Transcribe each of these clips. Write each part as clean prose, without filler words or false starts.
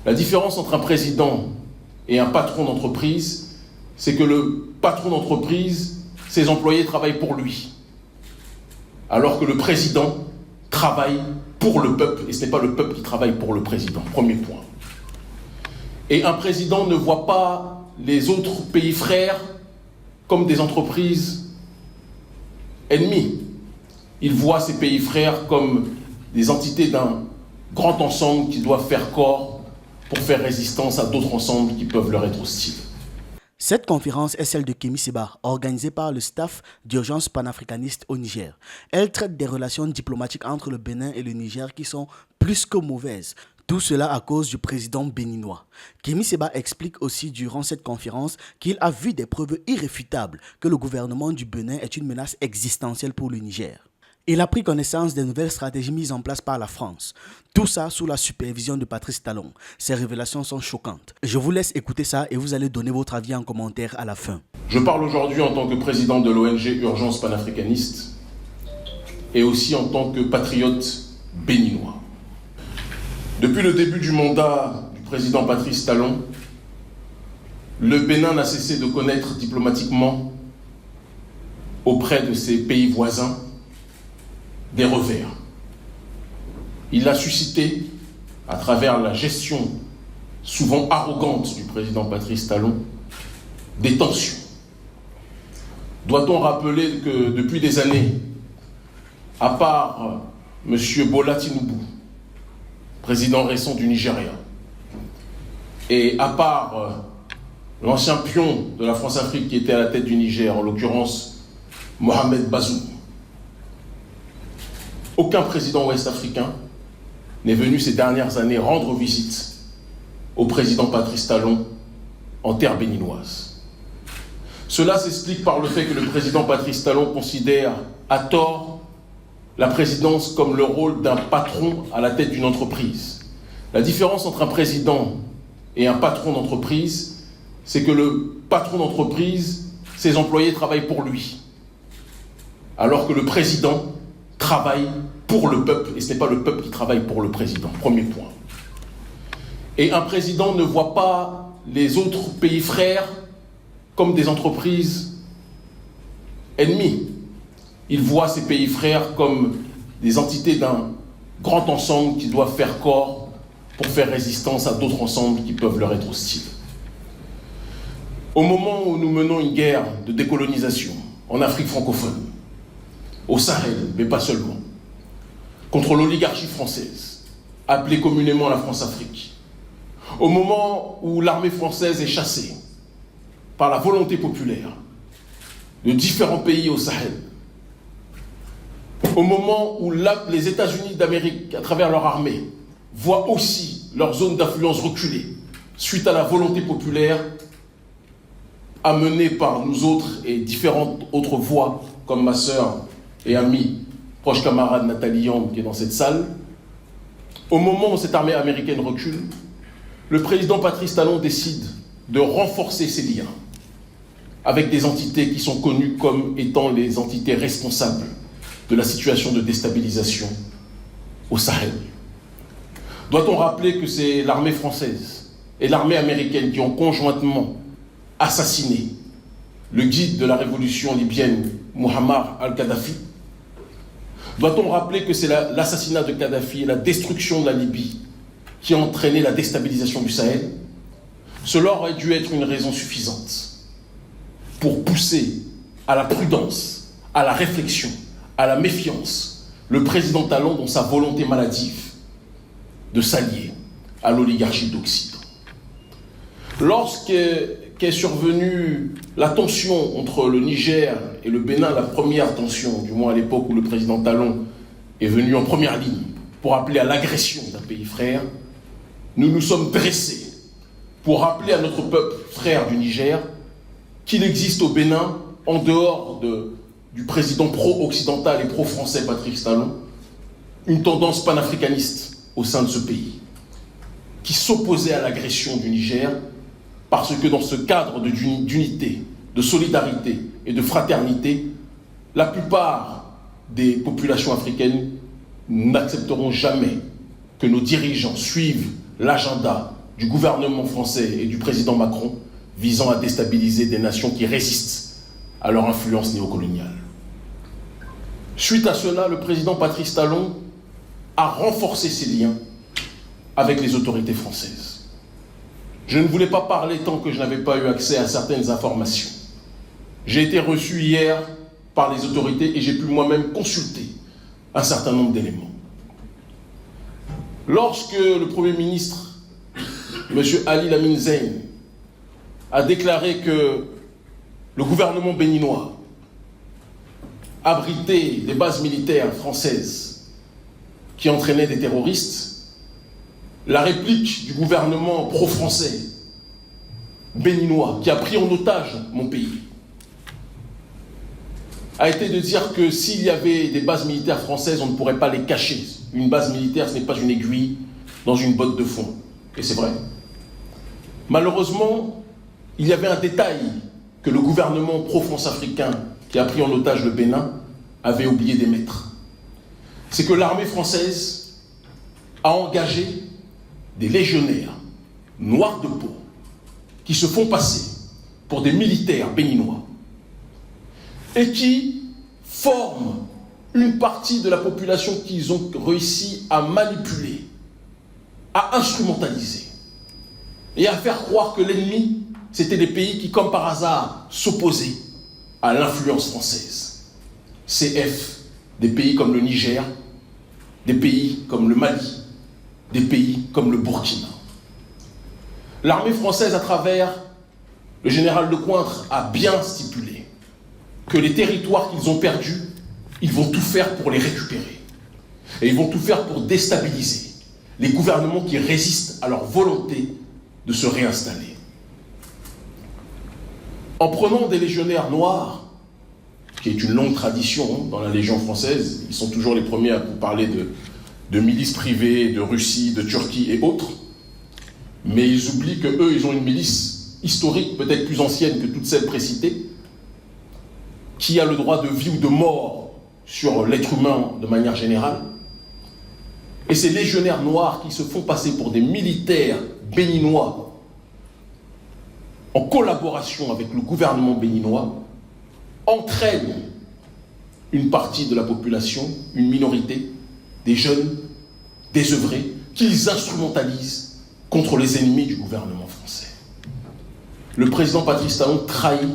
La différence entre un président et un patron d'entreprise, c'est que le patron d'entreprise, ses employés travaillent pour lui, alors que le président travaille pour le peuple, et ce n'est pas le peuple qui travaille pour le président. Premier point. Et un président ne voit pas les autres pays frères comme des entreprises ennemies. Il voit ces pays frères comme des entités d'un grand ensemble qui doivent faire corps pour faire résistance à d'autres ensembles qui peuvent leur être hostiles. Cette conférence est celle de Kémi Séba, organisée par le staff d'urgence panafricaniste au Niger. Elle traite des relations diplomatiques entre le Bénin et le Niger qui sont plus que mauvaises. Tout cela à cause du président béninois. Kémi Séba explique aussi durant cette conférence qu'il a vu des preuves irréfutables que le gouvernement du Bénin est une menace existentielle pour le Niger. Il a pris connaissance des nouvelles stratégies mises en place par la France. Tout ça sous la supervision de Patrice Talon. Ces révélations sont choquantes. Je vous laisse écouter ça et vous allez donner votre avis en commentaire à la fin. Je parle aujourd'hui en tant que président de l'ONG Urgence Panafricaniste et aussi en tant que patriote béninois. Depuis le début du mandat du président Patrice Talon, le Bénin n'a cessé de connaître diplomatiquement auprès de ses pays voisins des revers. Il a suscité, à travers la gestion souvent arrogante du président Patrice Talon, des tensions. Doit-on rappeler que depuis des années, à part M. Bola Tinubu, président récent du Nigeria, et à part l'ancien pion de la France-Afrique qui était à la tête du Niger, en l'occurrence Mohamed Bazoum, aucun président ouest-africain n'est venu ces dernières années rendre visite au président Patrice Talon en terre béninoise. Cela s'explique par le fait que le président Patrice Talon considère à tort la présidence comme le rôle d'un patron à la tête d'une entreprise. La différence entre un président et un patron d'entreprise, c'est que le patron d'entreprise, ses employés travaillent pour lui, alors que le président travaille pour le peuple, et ce n'est pas le peuple qui travaille pour le président. Premier point. Et un président ne voit pas les autres pays frères comme des entreprises ennemies. Il voit ces pays frères comme des entités d'un grand ensemble qui doivent faire corps pour faire résistance à d'autres ensembles qui peuvent leur être hostiles. Au moment où nous menons une guerre de décolonisation en Afrique francophone, au Sahel, mais pas seulement, contre l'oligarchie française, appelée communément la France-Afrique, au moment où l'armée française est chassée par la volonté populaire de différents pays au Sahel, au moment où les États-Unis d'Amérique, à travers leur armée, voient aussi leur zone d'influence reculer suite à la volonté populaire amenée par nous autres et différentes autres voix, comme ma sœur et amie, proche camarade Nathalie Young qui est dans cette salle, au moment où cette armée américaine recule, le président Patrice Talon décide de renforcer ses liens avec des entités qui sont connues comme étant les entités responsables de la situation de déstabilisation au Sahel. Doit-on rappeler que c'est l'armée française et l'armée américaine qui ont conjointement assassiné le guide de la révolution libyenne, Muammar al-Kadhafi? Doit-on rappeler que c'est l'assassinat de Kadhafi et la destruction de la Libye qui a entraîné la déstabilisation du Sahel? Cela aurait dû être une raison suffisante pour pousser à la prudence, à la réflexion, à la méfiance le président Talon dans sa volonté maladive de s'allier à l'oligarchie d'Occident. Lorsqu'est survenue la tension entre le Niger et le Bénin, la première tension, du moins à l'époque où le président Talon est venu en première ligne pour appeler à l'agression d'un pays frère, nous nous sommes dressés pour rappeler à notre peuple frère du Niger qu'il existe au Bénin, en dehors du président pro-occidental et pro-français Patrice Talon, une tendance panafricaniste au sein de ce pays, qui s'opposait à l'agression du Niger, parce que dans ce cadre d'unité, de solidarité et de fraternité, la plupart des populations africaines n'accepteront jamais que nos dirigeants suivent l'agenda du gouvernement français et du président Macron visant à déstabiliser des nations qui résistent à leur influence néocoloniale. Suite à cela, le président Patrice Talon a renforcé ses liens avec les autorités françaises. Je ne voulais pas parler tant que je n'avais pas eu accès à certaines informations. J'ai été reçu hier par les autorités et j'ai pu moi-même consulter un certain nombre d'éléments. Lorsque le Premier ministre, M. Ali Lamine Zeine, a déclaré que le gouvernement béninois abritait des bases militaires françaises qui entraînaient des terroristes, la réplique du gouvernement pro-français béninois qui a pris en otage mon pays a été de dire que s'il y avait des bases militaires françaises, on ne pourrait pas les cacher. Une base militaire, ce n'est pas une aiguille dans une botte de foin. Et c'est vrai. Malheureusement, il y avait un détail que le gouvernement pro-France africain qui a pris en otage le Bénin avait oublié d'émettre. C'est que l'armée française a engagé des légionnaires noirs de peau qui se font passer pour des militaires béninois et qui forment une partie de la population qu'ils ont réussi à manipuler, à instrumentaliser et à faire croire que l'ennemi, c'était des pays qui, comme par hasard, s'opposaient à l'influence française. CF, des pays comme le Niger, des pays comme le Mali, des pays comme le Burkina. L'armée française, à travers le général Lecointre, a bien stipulé que les territoires qu'ils ont perdus, ils vont tout faire pour les récupérer. Et ils vont tout faire pour déstabiliser les gouvernements qui résistent à leur volonté de se réinstaller. En prenant des légionnaires noirs, qui est une longue tradition dans la Légion française, ils sont toujours les premiers à vous parler de milices privées, de Russie, de Turquie et autres, mais ils oublient qu'eux, ils ont une milice historique, peut-être plus ancienne que toutes celles précitées, qui a le droit de vie ou de mort sur l'être humain de manière générale. Et ces légionnaires noirs qui se font passer pour des militaires béninois en collaboration avec le gouvernement béninois entraînent une partie de la population, une minorité, des jeunes, désœuvrés, qu'ils instrumentalisent contre les ennemis du gouvernement français. Le président Patrice Talon trahit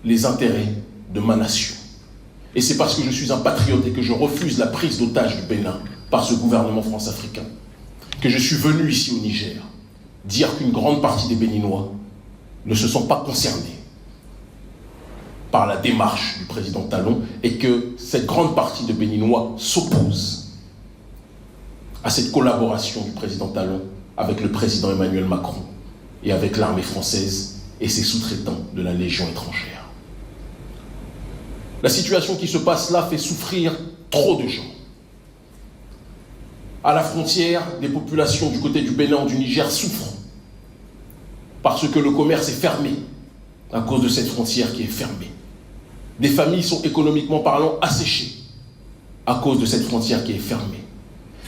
les intérêts de ma nation. Et c'est parce que je suis un patriote et que je refuse la prise d'otage du Bénin par ce gouvernement france-africain que je suis venu ici au Niger dire qu'une grande partie des Béninois ne se sont pas concernés par la démarche du président Talon et que cette grande partie de Béninois s'oppose à cette collaboration du président Talon avec le président Emmanuel Macron et avec l'armée française et ses sous-traitants de la Légion étrangère. La situation qui se passe là fait souffrir trop de gens. À la frontière, des populations du côté du Bénin ou du Niger souffrent parce que le commerce est fermé à cause de cette frontière qui est fermée. Des familles sont économiquement parlant asséchées à cause de cette frontière qui est fermée.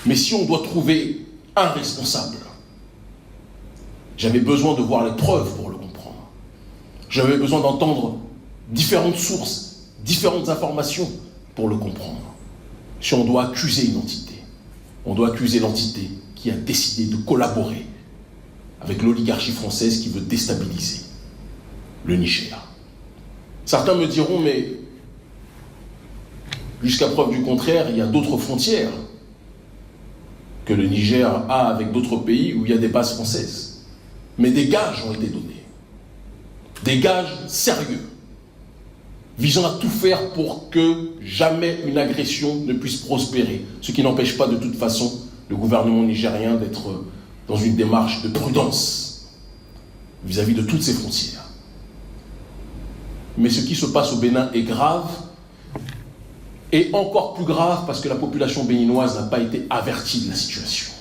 Mais si on doit trouver un responsable, j'avais besoin de voir les preuves pour le comprendre. J'avais besoin d'entendre différentes sources, différentes informations pour le comprendre. Si on doit accuser une entité, on doit accuser l'entité qui a décidé de collaborer avec l'oligarchie française qui veut déstabiliser le Niger. Certains me diront, mais jusqu'à preuve du contraire, il y a d'autres frontières que le Niger a avec d'autres pays où il y a des bases françaises. Mais des gages ont été donnés. Des gages sérieux, visant à tout faire pour que jamais une agression ne puisse prospérer. Ce qui n'empêche pas de toute façon le gouvernement nigérien d'être dans une démarche de prudence vis-à-vis de toutes ces frontières. Mais ce qui se passe au Bénin est grave, et encore plus grave parce que la population béninoise n'a pas été avertie de la situation.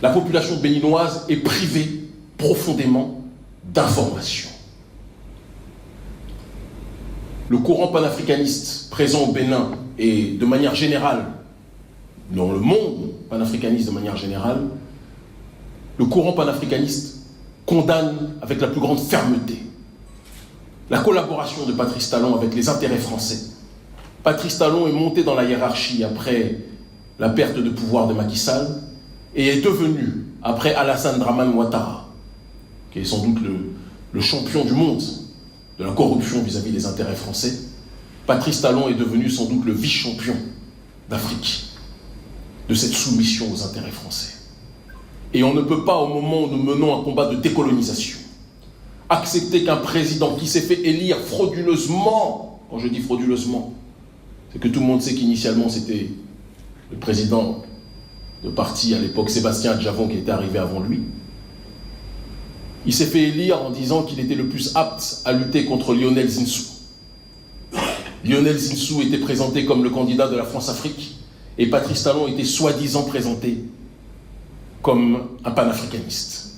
La population béninoise est privée profondément d'informations. Le courant panafricaniste présent au Bénin et de manière générale, dans le monde panafricaniste de manière générale, courant panafricaniste condamne avec la plus grande fermeté la collaboration de Patrice Talon avec les intérêts français. Patrice Talon est monté dans la hiérarchie après la perte de pouvoir de Macky Sall et est devenu, après Alassane Dramane Ouattara, qui est sans doute le champion du monde de la corruption vis-à-vis des intérêts français, Patrice Talon est devenu sans doute le vice-champion d'Afrique de cette soumission aux intérêts français. Et on ne peut pas, au moment où nous menons un combat de décolonisation, accepter qu'un président qui s'est fait élire frauduleusement, quand je dis frauduleusement, c'est que tout le monde sait qu'initialement c'était le président de parti à l'époque, Sébastien Adjavon, qui était arrivé avant lui. Il s'est fait élire en disant qu'il était le plus apte à lutter contre Lionel Zinsou. Lionel Zinsou était présenté comme le candidat de la France-Afrique et Patrice Talon était soi-disant présenté comme un panafricaniste.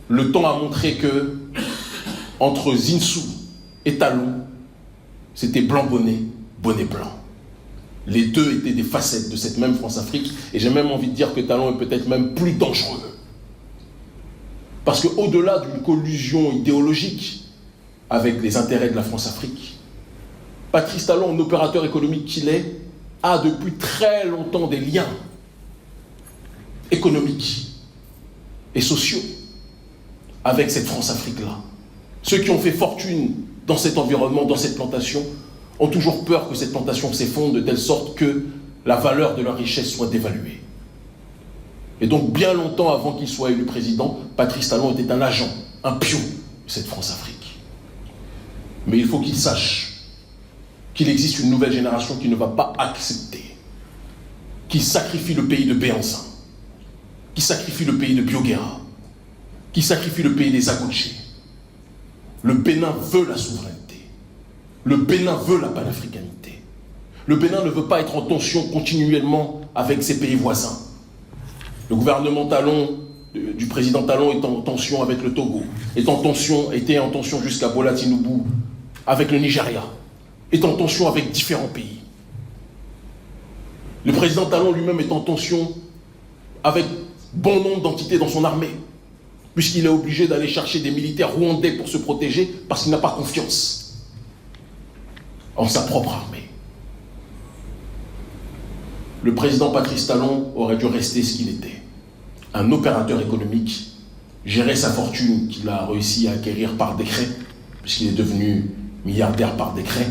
Le temps a montré que entre Zinsou et Talon, c'était blanc bonnet, bonnet blanc. Les deux étaient des facettes de cette même France-Afrique et j'ai même envie de dire que Talon est peut-être même plus dangereux. Parce qu'au-delà d'une collusion idéologique avec les intérêts de la France-Afrique, Patrice Talon, un opérateur économique qu'il est, a depuis très longtemps des liens économiques et sociaux avec cette France-Afrique-là. Ceux qui ont fait fortune dans cet environnement, dans cette plantation, ont toujours peur que cette plantation s'effondre de telle sorte que la valeur de leur richesse soit dévaluée. Et donc, bien longtemps avant qu'il soit élu président, Patrice Talon était un agent, un pion de cette France-Afrique. Mais il faut qu'il sache qu'il existe une nouvelle génération qui ne va pas accepter, qui sacrifie le pays de Béhanzin, qui sacrifie le pays de Bioguera, qui sacrifie le pays des Agouchés. Le Bénin veut la souveraineté. Le Bénin veut la panafricanité. Le Bénin ne veut pas être en tension continuellement avec ses pays voisins. Le gouvernement Talon, du président Talon, est en tension avec le Togo, était en tension jusqu'à Bola Tinubu avec le Nigeria, est en tension avec différents pays. Le président Talon lui-même est en tension avec bon nombre d'entités dans son armée, puisqu'il est obligé d'aller chercher des militaires rwandais pour se protéger parce qu'il n'a pas confiance en sa propre armée. Le président Patrice Talon aurait dû rester ce qu'il était, un opérateur économique, gérer sa fortune qu'il a réussi à acquérir par décret, puisqu'il est devenu milliardaire par décret,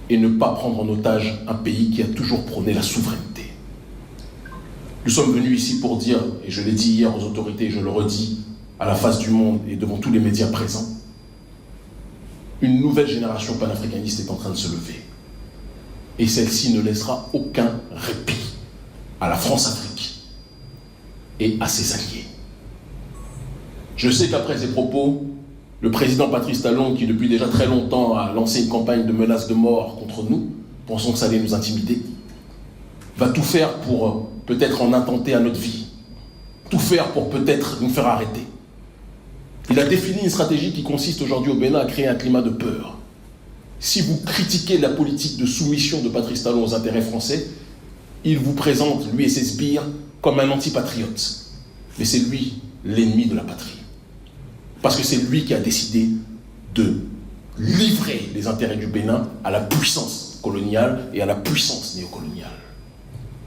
et ne pas prendre en otage un pays qui a toujours prôné la souveraineté. Nous sommes venus ici pour dire, et je l'ai dit hier aux autorités, et je le redis à la face du monde et devant tous les médias présents, une nouvelle génération panafricaniste est en train de se lever. Et celle-ci ne laissera aucun répit à la France-Afrique et à ses alliés. Je sais qu'après ces propos, le président Patrice Talon, qui depuis déjà très longtemps a lancé une campagne de menaces de mort contre nous, pensant que ça allait nous intimider, va tout faire pour peut-être en intenter à notre vie, tout faire pour peut-être nous faire arrêter. Il a défini une stratégie qui consiste aujourd'hui au Bénin à créer un climat de peur. Si vous critiquez la politique de soumission de Patrice Talon aux intérêts français, il vous présente, lui et ses sbires, comme un antipatriote. Mais c'est lui l'ennemi de la patrie. Parce que c'est lui qui a décidé de livrer les intérêts du Bénin à la puissance coloniale et à la puissance néocoloniale.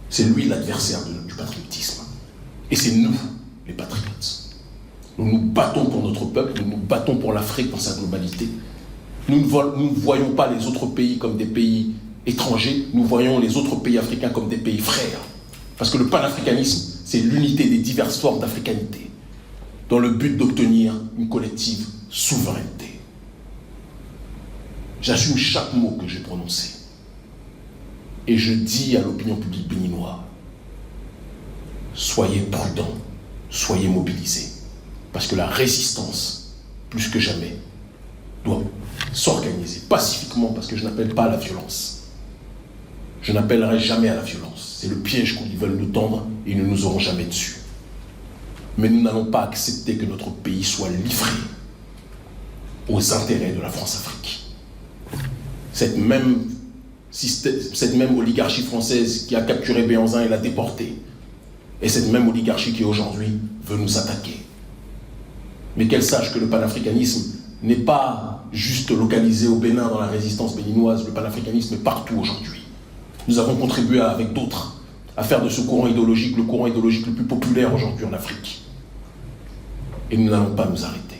C'est lui l'adversaire du patriotisme. Et c'est nous, les patriotes. Nous nous battons pour notre peuple, nous nous battons pour l'Afrique dans sa globalité. Nous ne voyons pas les autres pays comme des pays étrangers, nous voyons les autres pays africains comme des pays frères. Parce que le panafricanisme, c'est l'unité des diverses formes d'africanité, dans le but d'obtenir une collective souveraineté. J'assume chaque mot que j'ai prononcé. Et je dis à l'opinion publique béninoise, soyez prudents, soyez mobilisés. Parce que la résistance, plus que jamais, doit s'organiser pacifiquement, parce que je n'appelle pas à la violence. Je n'appellerai jamais à la violence. C'est le piège qu'ils veulent nous tendre et ils ne nous auront jamais dessus. Mais nous n'allons pas accepter que notre pays soit livré aux intérêts de la France-Afrique. Cette même oligarchie française qui a capturé Béhanzin et l'a déporté, Et cette même oligarchie qui aujourd'hui veut nous attaquer. Mais qu'elle sache que le panafricanisme n'est pas juste localisé au Bénin dans la résistance béninoise, le panafricanisme est partout aujourd'hui. Nous avons contribué avec d'autres à faire de ce courant idéologique le plus populaire aujourd'hui en Afrique. Et nous n'allons pas nous arrêter.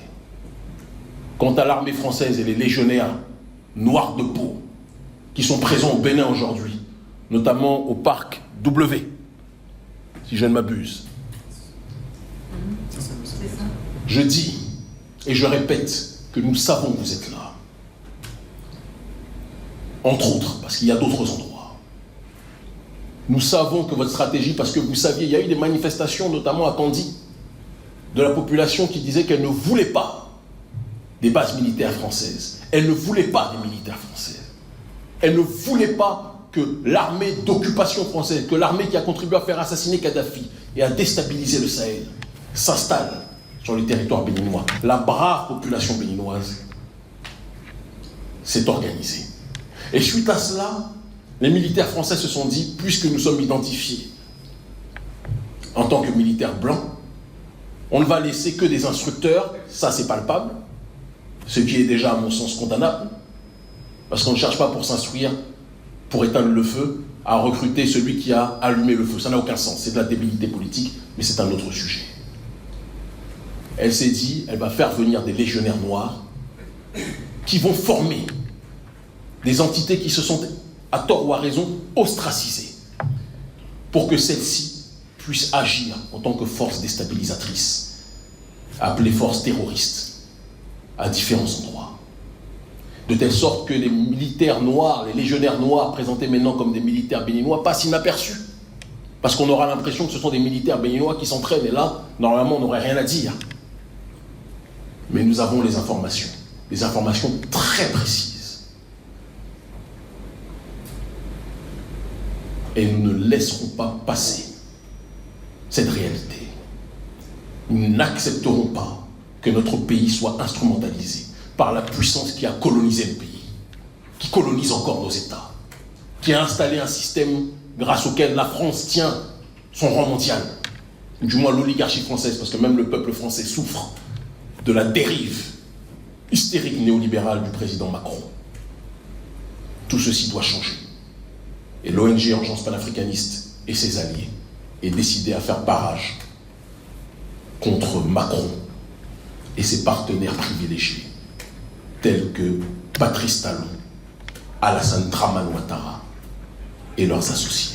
Quant à l'armée française et les légionnaires noirs de peau qui sont présents au Bénin aujourd'hui, notamment au parc W, si je ne m'abuse. Je dis et je répète que nous savons que vous êtes là. Entre autres, parce qu'il y a d'autres endroits. Nous savons que votre stratégie, parce que vous saviez, il y a eu des manifestations, notamment à Kandy, de la population qui disait qu'elle ne voulait pas des bases militaires françaises. Elle ne voulait pas des militaires français. Elle ne voulait pas que l'armée d'occupation française, que l'armée qui a contribué à faire assassiner Kadhafi et à déstabiliser le Sahel, s'installe sur le territoire béninois. La brave population béninoise s'est organisée. Et suite à cela, les militaires français se sont dit, puisque nous sommes identifiés en tant que militaires blancs, on ne va laisser que des instructeurs, ça c'est palpable, ce qui est déjà à mon sens condamnable, parce qu'on ne cherche pas pour s'instruire, pour éteindre le feu, à recruter celui qui a allumé le feu. Ça n'a aucun sens, c'est de la débilité politique, mais c'est un autre sujet. Elle s'est dit, elle va faire venir des légionnaires noirs qui vont former des entités qui se sont, à tort ou à raison, ostracisées pour que celles-ci puissent agir en tant que force déstabilisatrice, appelée force terroriste, à différents endroits. De telle sorte que les militaires noirs, les légionnaires noirs présentés maintenant comme des militaires béninois passent inaperçus. Parce qu'on aura l'impression que ce sont des militaires béninois qui s'entraînent, et là, normalement, on n'aurait rien à dire. Mais nous avons les informations très précises. Et nous ne laisserons pas passer cette réalité. Nous n'accepterons pas que notre pays soit instrumentalisé par la puissance qui a colonisé le pays, qui colonise encore nos États, qui a installé un système grâce auquel la France tient son rang mondial, ou du moins l'oligarchie française, parce que même le peuple français souffre de la dérive hystérique néolibérale du président Macron. Tout ceci doit changer. Et l'ONG Urgence panafricaniste et ses alliés est décidé à faire barrage contre Macron et ses partenaires privilégiés, tels que Patrice Talon, Alassane Dramane Ouattara et leurs associés.